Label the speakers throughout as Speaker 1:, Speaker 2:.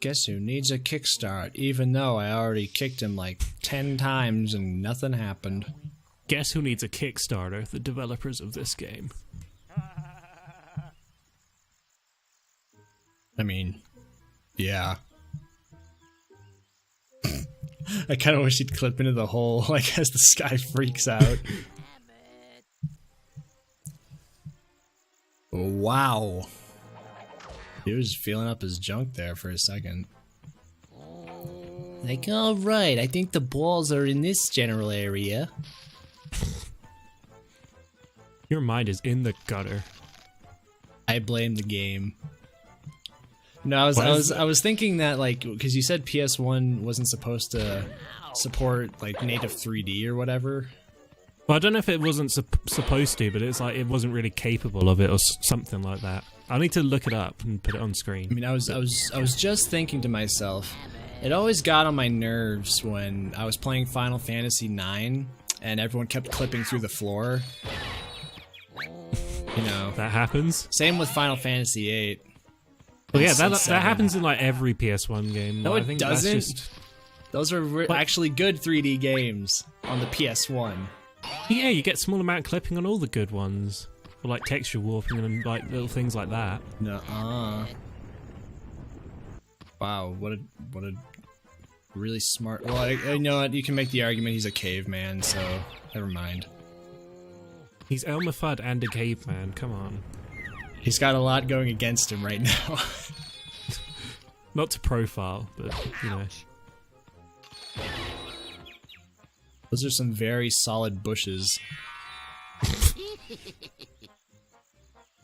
Speaker 1: Guess who needs a kickstart, even though I already kicked him like 10 times and nothing happened.
Speaker 2: Guess who needs a Kickstarter? The developers of this game.
Speaker 1: I mean, yeah. I kind of wish he'd clip into the hole, like, as the sky freaks out. Wow. He was feeling up his junk there for a second. Like, alright, I think the balls are in this general area.
Speaker 2: Your mind is in the gutter.
Speaker 1: I blame the game. No, I was thinking that, like, because you said PS1 wasn't supposed to support like native 3D or whatever.
Speaker 2: Well, I don't know if it wasn't supposed to, but it's like it wasn't really capable of it or something like that. I need to look it up and put it on screen.
Speaker 1: I mean, I was just thinking to myself, it always got on my nerves when I was playing Final Fantasy IX and everyone kept clipping through the floor. You know,
Speaker 2: that happens.
Speaker 1: Same with Final Fantasy VIII.
Speaker 2: Well, yeah, that happens in like every PS1 game.
Speaker 1: No,
Speaker 2: I
Speaker 1: it
Speaker 2: think
Speaker 1: doesn't.
Speaker 2: That's just...
Speaker 1: Those are actually good 3D games on the PS1.
Speaker 2: Yeah, you get small amount of clipping on all the good ones. Or like texture warping and like little things like that.
Speaker 1: Nuh-uh. Wow, what a really smart... Well, you know what, you can make the argument he's a caveman, so never mind.
Speaker 2: He's Elmer Fudd and a caveman, come on.
Speaker 1: He's got a lot going against him right now.
Speaker 2: Not to profile, but, you know.
Speaker 1: Those are some very solid bushes.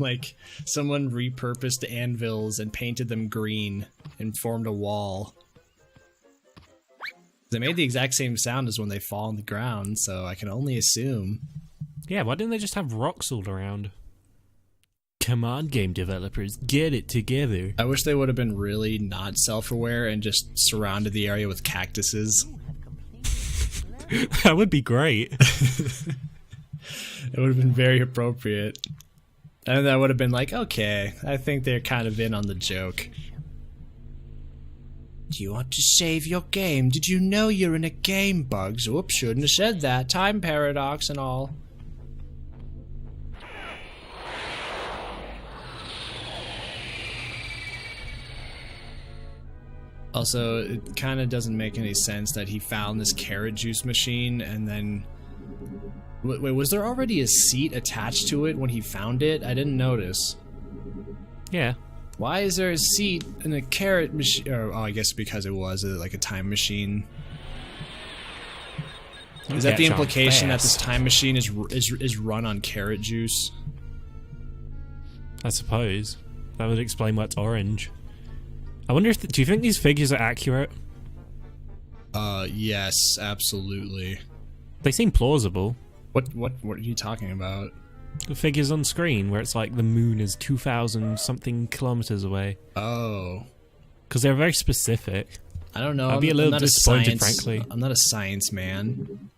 Speaker 1: Like, someone repurposed anvils and painted them green and formed a wall. They made the exact same sound as when they fall on the ground, so I can only assume.
Speaker 2: Yeah, why didn't they just have rocks all around? Come on, game developers, get it together.
Speaker 1: I wish they would have been really not self-aware and just surrounded the area with cactuses.
Speaker 2: That would be great.
Speaker 1: It would have been very appropriate. And that would have been like, okay, I think they're kind of in on the joke. Do you want to save your game? Did you know you're in a game, Bugs? Oops, shouldn't have said that. Time paradox and all. Also, it kind of doesn't make any sense that he found this carrot juice machine and then... Wait, was there already a seat attached to it when he found it? I didn't notice.
Speaker 2: Yeah.
Speaker 1: Why is there a seat in a carrot machine? Oh, I guess because it was like a time machine. Is that the implication that this time machine is run on carrot juice?
Speaker 2: I suppose. That would explain why it's orange. I wonder if... do you think these figures are accurate?
Speaker 1: Yes, absolutely.
Speaker 2: They seem plausible.
Speaker 1: What are you talking about?
Speaker 2: The figures on screen where it's like the moon is 2,000 something kilometers away.
Speaker 1: Oh.
Speaker 2: Because they're very specific.
Speaker 1: I don't know.
Speaker 2: I'd be a little disappointed, frankly.
Speaker 1: I'm not a science man.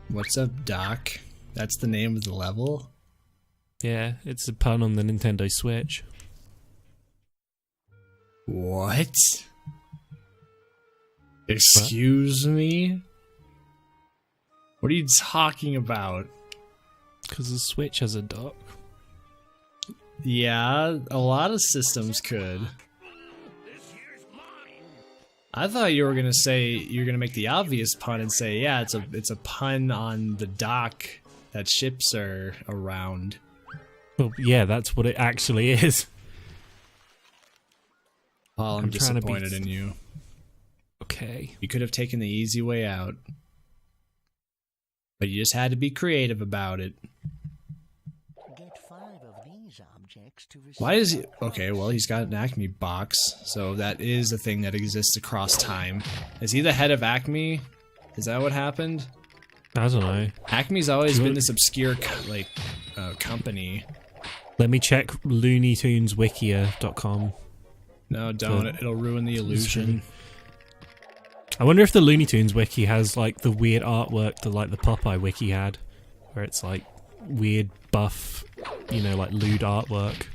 Speaker 1: What's up, Doc? That's the name of the level?
Speaker 2: Yeah, it's a pun on the Nintendo Switch.
Speaker 1: What? Excuse me? What are you talking about?
Speaker 2: Because the Switch has a dock.
Speaker 1: Yeah, a lot of systems could. I thought you were gonna say, you're gonna make the obvious pun and say, yeah, it's a pun on the dock that ships are around.
Speaker 2: Well, yeah, that's what it actually is.
Speaker 1: Paul, I'm disappointed in you.
Speaker 2: Okay.
Speaker 1: You could have taken the easy way out. But you just had to be creative about it. Why is he... Okay, well, he's got an Acme box, so that is a thing that exists across time. Is he the head of Acme? Is that what happened?
Speaker 2: I don't know.
Speaker 1: Acme's always been this obscure, company.
Speaker 2: Let me check LooneyTunesWikia.com.
Speaker 1: No, don't. It'll ruin the illusion.
Speaker 2: I wonder if the Looney Tunes wiki has like the weird artwork that like the Popeye wiki had, where it's like weird buff you know, like lewd artwork.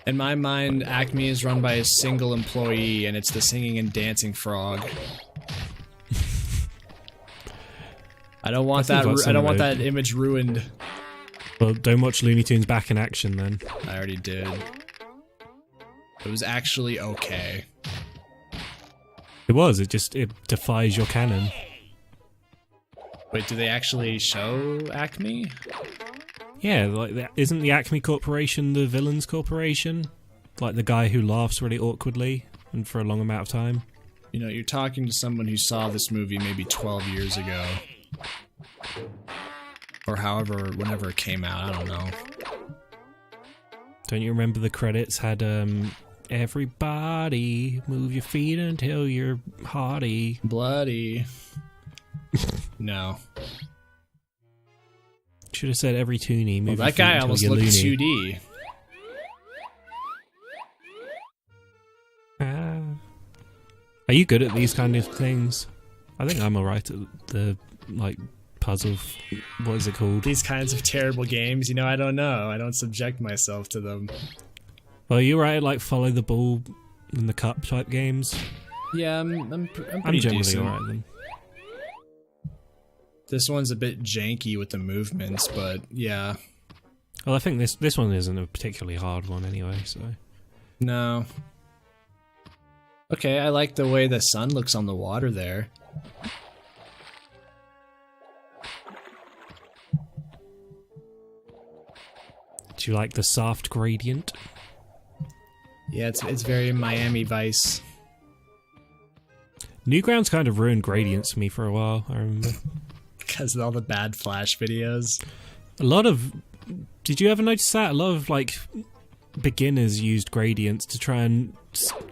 Speaker 1: In my mind, Acme is run by a single employee, and it's the singing and dancing frog. I don't want that. I don't want that image ruined.
Speaker 2: Well, don't watch Looney Tunes Back in Action then.
Speaker 1: I already did. It was actually okay.
Speaker 2: It was. It defies your canon.
Speaker 1: Wait, do they actually show Acme?
Speaker 2: Yeah, like isn't the Acme Corporation the villain's corporation? Like the guy who laughs really awkwardly and for a long amount of time.
Speaker 1: You know, you're talking to someone who saw this movie maybe 12 years ago. Or however, whenever it came out, I don't know.
Speaker 2: Don't you remember the credits had, everybody move your feet until you're haughty.
Speaker 1: Bloody. No.
Speaker 2: Should have said every toonie move
Speaker 1: Well, that guy almost looked 2D.
Speaker 2: Are you good at these kind of things? I think I'm alright at the, like, puzzle... What is it called?
Speaker 1: These kinds of terrible games, you know, I don't know. I don't subject myself to them.
Speaker 2: Well, you're right at, like, follow the ball in the cup type games.
Speaker 1: Yeah, I'm pretty
Speaker 2: generally
Speaker 1: decent.
Speaker 2: alright then.
Speaker 1: This one's a bit janky with the movements, but yeah.
Speaker 2: Well, I think this one isn't a particularly hard one anyway, so...
Speaker 1: No. Okay, I like the way the sun looks on the water there.
Speaker 2: Do you like the soft gradient?
Speaker 1: Yeah, it's very Miami Vice.
Speaker 2: Newgrounds kind of ruined gradients for me for a while, I remember.
Speaker 1: Because of all the bad Flash videos.
Speaker 2: A lot of... Did you ever notice that? A lot of, like, beginners used gradients to try and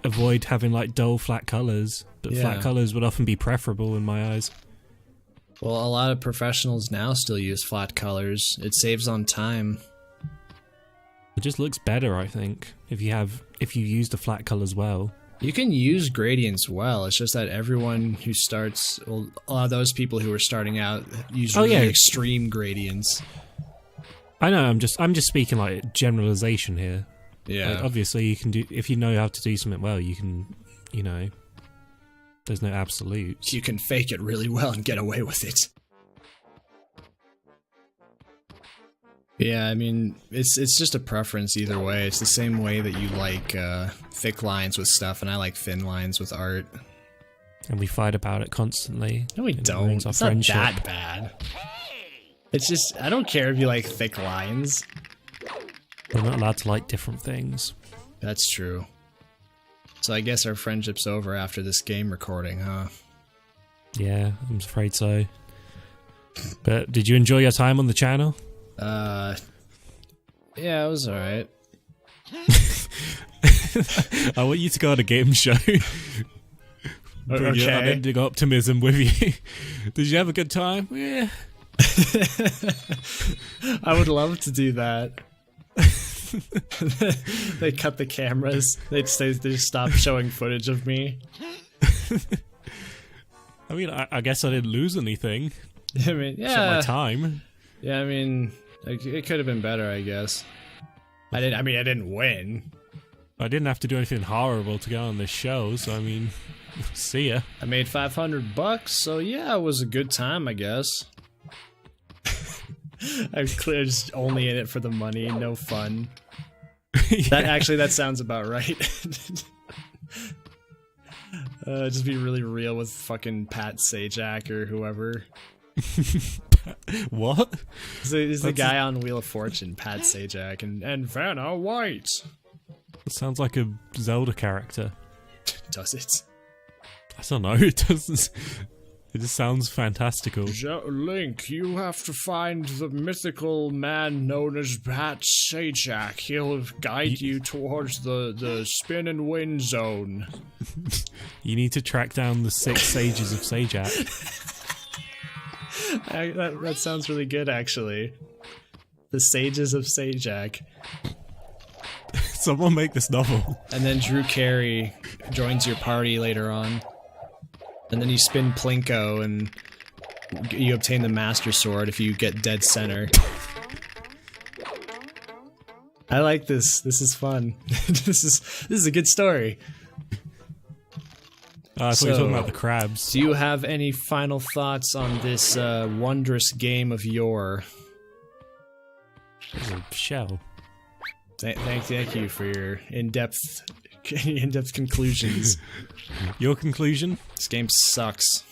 Speaker 2: avoid having, like, dull, flat colours. But
Speaker 1: Yeah.
Speaker 2: flat colours would often be preferable in my eyes.
Speaker 1: Well, a lot of professionals now still use flat colors. It saves on time.
Speaker 2: It just looks better, I think, if you use the flat colours well.
Speaker 1: You can use gradients well, it's just that everyone who starts, well, a lot of those people who are starting out use really extreme gradients.
Speaker 2: I know, I'm just speaking like generalization here.
Speaker 1: Yeah.
Speaker 2: Like, obviously you can do, if you know how to do something well, you can, you know, there's no absolutes.
Speaker 1: You can fake it really well and get away with it. Yeah, I mean, it's just a preference either way. It's the same way that you like thick lines with stuff, and I like thin lines with art.
Speaker 2: And we fight about it constantly.
Speaker 1: No, we don't. It's not that bad. It's just, I don't care if you like thick lines.
Speaker 2: We're not allowed to like different things.
Speaker 1: That's true. So I guess our friendship's over after this game recording, huh?
Speaker 2: Yeah, I'm afraid so. But did you enjoy your time on the channel?
Speaker 1: Yeah, it was alright.
Speaker 2: I want you to go on a game show. Bring your unending optimism with you. Did you have a good time? Yeah.
Speaker 1: I would love to do that. They cut the cameras. They stop showing footage of me.
Speaker 2: I mean, I guess I didn't lose anything.
Speaker 1: I mean, yeah.
Speaker 2: Except my time.
Speaker 1: Yeah, I mean, it could have been better, I guess. I didn't win.
Speaker 2: I didn't have to do anything horrible to get on this show, so I mean, see ya.
Speaker 1: I made $500, so yeah, it was a good time, I guess. I'm clear just only in it for the money, no fun.
Speaker 2: Yeah.
Speaker 1: That sounds about right. Just be really real with fucking Pat Sajak or whoever.
Speaker 2: What?
Speaker 1: He's the guy on Wheel of Fortune, Pat Sajak, and Vanna White.
Speaker 2: It sounds like a Zelda character.
Speaker 1: Does it?
Speaker 2: I don't know, it doesn't... It just sounds fantastical.
Speaker 1: Link, you have to find the mythical man known as Pat Sajak. He'll guide you towards the spin and win zone.
Speaker 2: You need to track down the 6 sages of Sajak.
Speaker 1: That sounds really good, actually. The Sages of Sajak.
Speaker 2: Someone make this novel.
Speaker 1: And then Drew Carey joins your party later on. And then you spin Plinko and you obtain the Master Sword if you get dead center. I like this. This is fun. This is a good story.
Speaker 2: I thought you were talking about the crabs.
Speaker 1: Do you have any final thoughts on this wondrous game of yore?
Speaker 2: It's a shell.
Speaker 1: Thank you for your in-depth conclusions.
Speaker 2: Your conclusion?
Speaker 1: This game sucks.